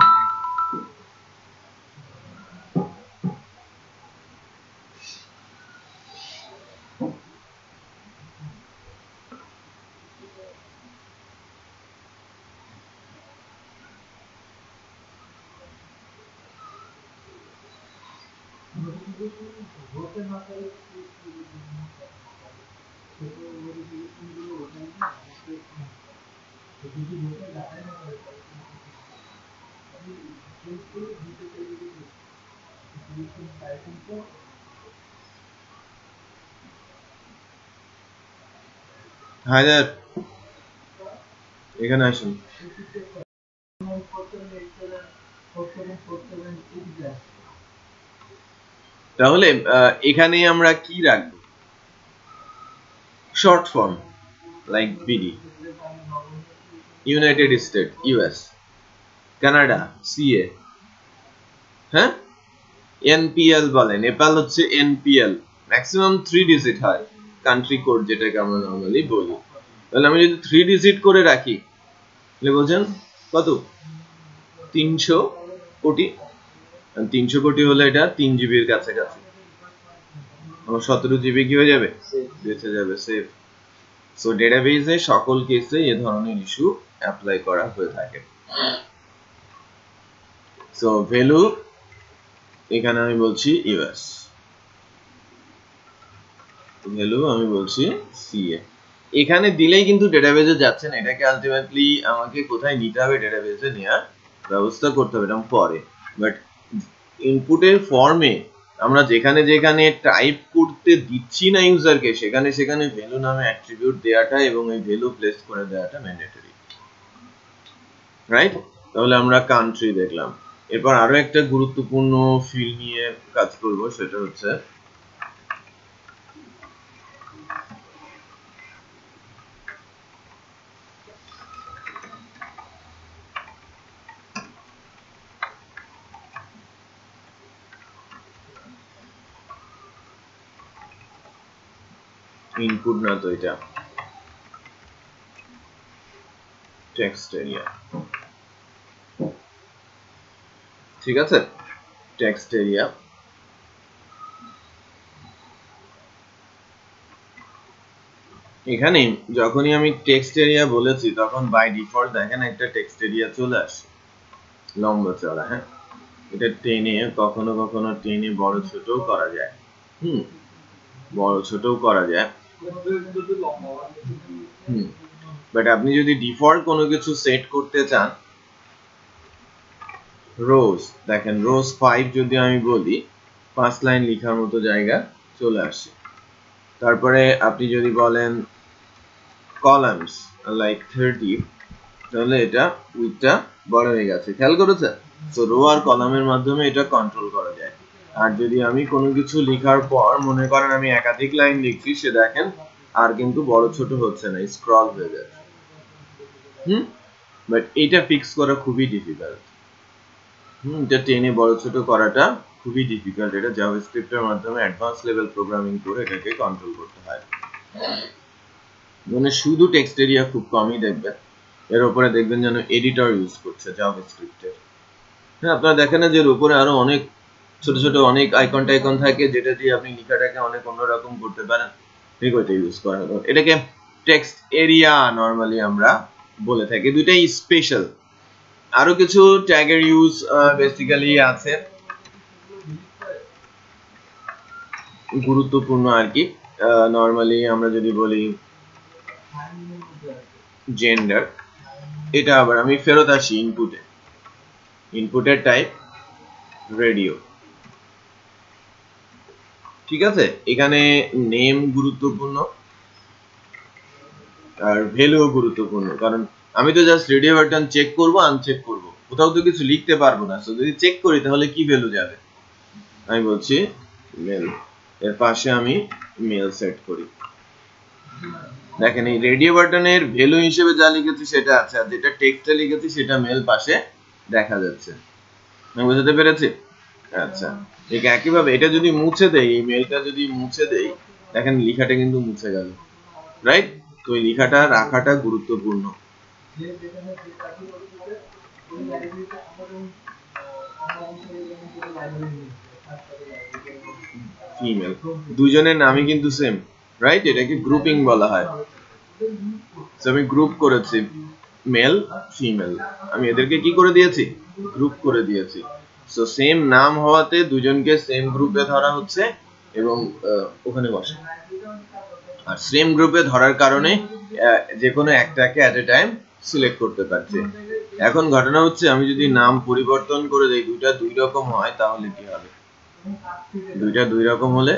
হায়দার, এখানে আসুন। তাহলে এখানে আমরা কি রাখবো? Short form like BD, United state US, Canada CA, হ্যাঁ, এনপিএল বলে, নেপাল হচ্ছে এনপিএল, ম্যাক্সিমাম 3 ডিজিট হয় কান্ট্রি কোড, যেটাকে আমরা নরমালি বলি। তাহলে আমি যদি 3 ডিজিট করে রাখি, তাহলে বলছেন কত? 300 কোটি। 300 কোটি হলে এটা 3 জিবির কাছাকাছি, আমার 17 জিবি কি হয়ে যাবে? বেঁচে যাবে, সেভ। সো ডেটাবেজে সকল কেসে এই ধরনের ইস্যু অ্যাপ্লাই করা হয়ে থাকে। সো ভ্যালু এখানে আমি বলছি ইউএস, ভ্যালু আমি বলছি সিএ। এখানে দিলেই কিন্তু ডেটাবেজে যাচ্ছে না, এটাকে আলটিমেটলি আমাকে কোথায় নিতে হবে? ডেটাবেজে নেওয়ার ব্যবস্থা করতে হবে, এরকম পরে। বাট ইনপুটের ফর্মে আমরা যেখানে যেখানে টাইপ করতে দিচ্ছি না ইউজারকে, সেখানে সেখানে ভ্যালু নামে অ্যাট্রিবিউট দেওয়াটা এবং এই ভ্যালু প্লেস করে দেওয়াটা ম্যান্ডেটরি, রাইট? তাহলে আমরা কান্ট্রি দেখলাম। এরপর আরো একটা গুরুত্বপূর্ণ ফিল্ড নিয়ে কাজ করব, সেটা হচ্ছে ইনপুট না তো, এটা টেক্সট এরিয়া, ঠিক আছে? Text area. এখানে যখনই আমি টেক্সট এরিয়া বলেছি, তখন বাই ডিফল্ট দেখেন একটা টেক্সট এরিয়া চলে আসে, লম্বা চড়া, হ্যাঁ। এটা টেনে কখনো কখনো টেনে বড় ছোট করা যায়, বড় ছোট করা যায়। বাট আপনি যদি ডিফল্ট কোনো কিছু সেট করতে চান, রোজ দেখেন, রোজ 5 যদি আমি বলি, 5 লাইন লেখার মতো জায়গা চলে আসে। তারপরে আপনি যদি বলেন কলামস লাইক 30, তাহলে এটা উইথটা বড় হয়ে গেছে, খেয়াল করেছেন? তো রো আর কলামের মাধ্যমে এটা কন্ট্রোল করা যায়। আর যদি আমি কোনো কিছু লেখার পর মনে করেন আমি একাধিক লাইন লিখছি, সে দেখেন আর কিন্তু বড় ছোট হচ্ছে না, স্ক্রল হয়ে যাচ্ছে। বাট এটা ফিক্স করা খুবই ডিফিকাল্ট। এটা টেনে বড় ছোট করাটা খুবই ডিফিকাল্ট। এটা জাভাস্ক্রিপ্টের মাধ্যমে অ্যাডভান্স লেভেল প্রোগ্রামিং করে এটাকে কন্ট্রোল করতে হয়। মানে শুধু টেক্সট এরিয়া খুব কমই দেখবেন, এর উপরে দেখবেন যেন এডিটর ইউজ করছে জাভাস্ক্রিপ্টের। হ্যাঁ, আপনারা দেখেন না যে এর উপরে আরো অনেক ছোট ছোট অনেক আইকন টাইকন থাকে, যেটা দিয়ে আপনি লেখাটাকে অনেক অন্যরকম করতে পারেন, ঠিক ওইটা ইউজ করা হয়। এটাকে টেক্সট এরিয়া নরমালি আমরা বলে থাকি। দুইটাই স্পেশাল। আরো কিছু ট্যাগের ইউজ বেসিক্যালি আছে, গুরুত্বপূর্ণ আর কি। নরমালি আমরা যদি বলি জেন্ডার, এটা আবার আমি ফেরত আসি ইনপুটে, ইনপুটের টাইপ রেডিও, ঠিক আছে? এখানে নেম গুরুত্বপূর্ণ, আর ভ্যালুও গুরুত্বপূর্ণ, কারণ আমি তো জাস্ট রেডিও বাটন চেক করব, আনচেক করব, কোথাও তো কিছু লিখতে পারবো না। সো যদি চেক করি তাহলে কি ভ্যালু যাবে? আমি বলছি মেল, এর পাশে আমি মেল সেট করি। দেখেন এই রেডিও বাটনের ভ্যালু হিসেবে যা লিখেছি সেটা আছে, আর যেটা টেক্সটে লিখেছি সেটা মেল পাশে দেখা যাচ্ছে। আমি বুঝতে পেরেছি? আচ্ছা, ঠিক একইভাবে এটা যদি মুছে দেই, এই মেলটা যদি মুছে দেই, দেখেন লেখাটা কিন্তু মুছে গেল, রাইট? তো এই লেখাটা রাখাটা গুরুত্বপূর্ণ। ফিমেল, দুজনের নামই কিন্তু সেম, রাইট? এটাকে গ্রুপিং বলা হয়। আমি গ্রুপ করেছি মেল ফিমেল, আমি এদেরকে কি করে দিয়েছি? গ্রুপ করে দিয়েছি। সো সেম নাম হওয়াতে দুজনকে সেম গ্রুপে ধরা হচ্ছে এবং ওখানে বসে। আর সেম গ্রুপে ধরার কারণে যে কোনো একটাকে অ্যাট এ টাইম সিলেক্ট করতে পারছি। এখন ঘটনা হচ্ছে আমি যদি নাম পরিবর্তন করে দেই, দুইটা দুই রকম হয়, তাহলে কি হবে? দুইটা দুই রকম হলে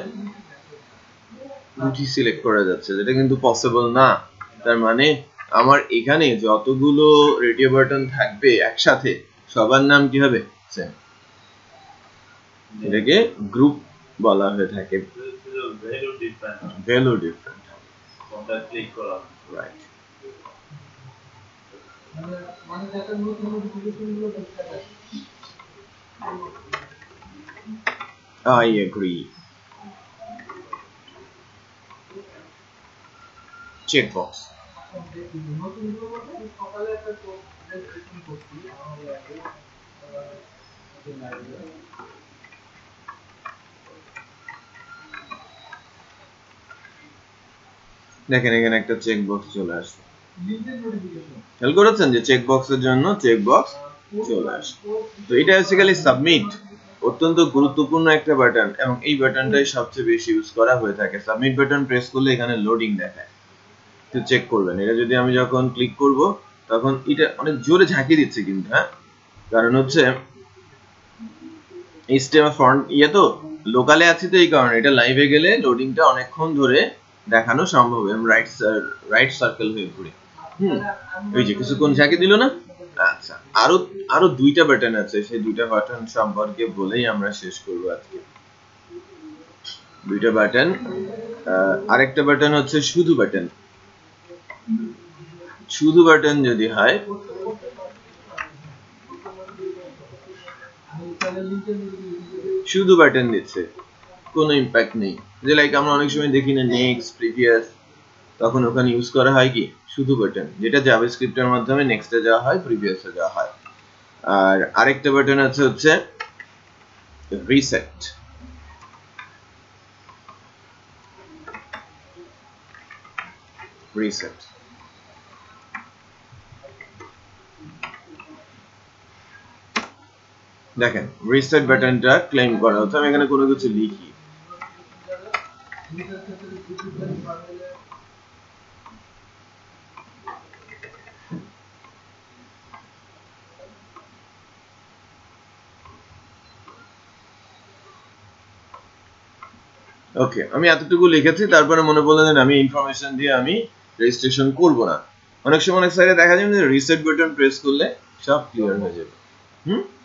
দুটি সিলেক্ট করা যাচ্ছে, যেটা কিন্তু পসিবল না। তার মানে আমার এখানে যতগুলো রেডিও বাটন থাকবে একসাথে সবার নাম কি হবে? সেম। এটাকে গ্রুপ বলা হয়ে থাকে। Value different, right. I agree. Checkbox. দেখেন এখানে একটা চেক বক্স চলে আসে, খেয়াল করেছেন যে চেক বক্সের জন্য চেক বক্স চলে আসে। তো এটা বেসিক্যালি সাবমিট, অত্যন্ত গুরুত্বপূর্ণ একটা বাটন এবং এই বাটনটাই সবচেয়ে বেশি ইউজ করা হয়ে থাকে। সাবমিট বাটন প্রেস করলে এখানে লোডিং দেখায়, তো চেক করবেন। এটা যদি আমি যখন ক্লিক করব তখন এটা অনেক জোরে ঝাঁকি দিচ্ছে কিন্তু, হ্যাঁ, কারণ হচ্ছে এইচটিএমএল ফন্ট তো লোকালে আছে, তো এই কারণে এটা লাইভে গেলে লোডিংটা অনেকক্ষণ ধরে দেখানো সম্ভব। এবং রাইট সার্কেল হয়ে ঘুরে ওই যে কিছুক্ষণ ঝাঁকি দিল না। আচ্ছা, আরো দুইটা বাটন আছে, সেই দুইটা বাটন সম্পর্কে বলেই আমরা শেষ করব আজকে। দুইটা বাটন, আরেকটা বাটন হচ্ছে শুধু বাটন। শুধু বাটন যদি হয়, শুধু বাটন দিচ্ছে, কোনো ইম্প্যাক্ট নেই। যে লাইক আমরা অনেক সময় দেখি না নেক্সট, প্রিভিয়াস, তখন ওখানে ইউজ করা হয় কি শুধু বাটন, যেটা জাভাস্ক্রিপ্টের মাধ্যমে নেক্সটে যাওয়া হয়, প্রিভিয়াসে যাওয়া হয়। আর আরেকটা বাটন আছে হচ্ছে রিসেট। রিসেট দেখেন রিসেট বাটনটা ক্লেম করা হচ্ছে। আমি এখানে কোনো কিছু লিখি, ওকে আমি এতটুকু লিখেছি, তারপরে মনে পড়লো যে আমি ইনফরমেশন দিয়ে আমি রেজিস্ট্রেশন করব না। অনেক সময় অনেক সাইডে দেখা যাবে যে রিসেট বাটন প্রেস করলে সব ক্লিয়ার হয়ে যাবে,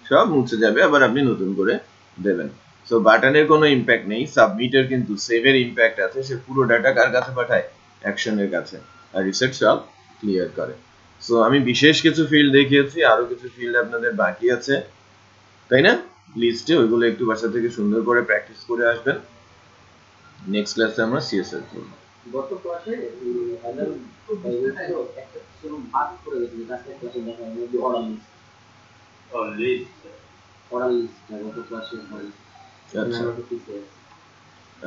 সব মুছে যাবে, আবার আপনি নতুন করে দেবেন। সো বাটনের কোনো ইম্প্যাক্ট নেই, সাবমিটের কিন্তু সেভের ইম্প্যাক্ট আছে। সে পুরো ডাটা কার কাছে পাঠায়? অ্যাকশনের কাছে, আর রিসেট সব ক্লিয়ার করে। সো আমি বিশেষ কিছু ফিল্ড দেখিয়েছি, আরো কিছু ফিল্ড আপনাদের বাকি আছে, তাই না? লিস্টে ওইগুলো একটু বাসা থেকে সুন্দর করে প্র্যাকটিস করে আসবেন। নেক্সট ক্লাসে আমরা সিএসএস করব। গত ক্লাসে ফাইনাল একটা সেরকম ভাগ করে দিয়েছি, আজকে ক্লাসে দেখা হবে অর্ডার লিস্ট। অর্ডার লিস্ট গত ক্লাসে হয়। আচ্ছা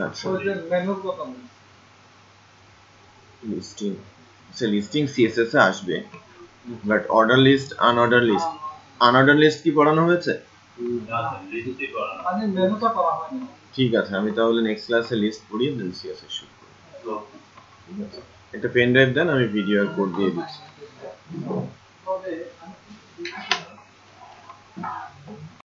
আচ্ছা, লিস্টিং, আচ্ছা লিস্টিং সিএসএস এ আসবে, but order list, unorder list, unorder list কি পড়ানো হয়েছে? ঠিক আছে, আমি তাহলে নেক্সট ক্লাসে লিস্ট পড়িয়ে দেন সিএসএস শুরু করব। একটা পেন ড্রাইভ দেন, আমি ভিডিও আর কোড দিয়ে দিচ্ছি।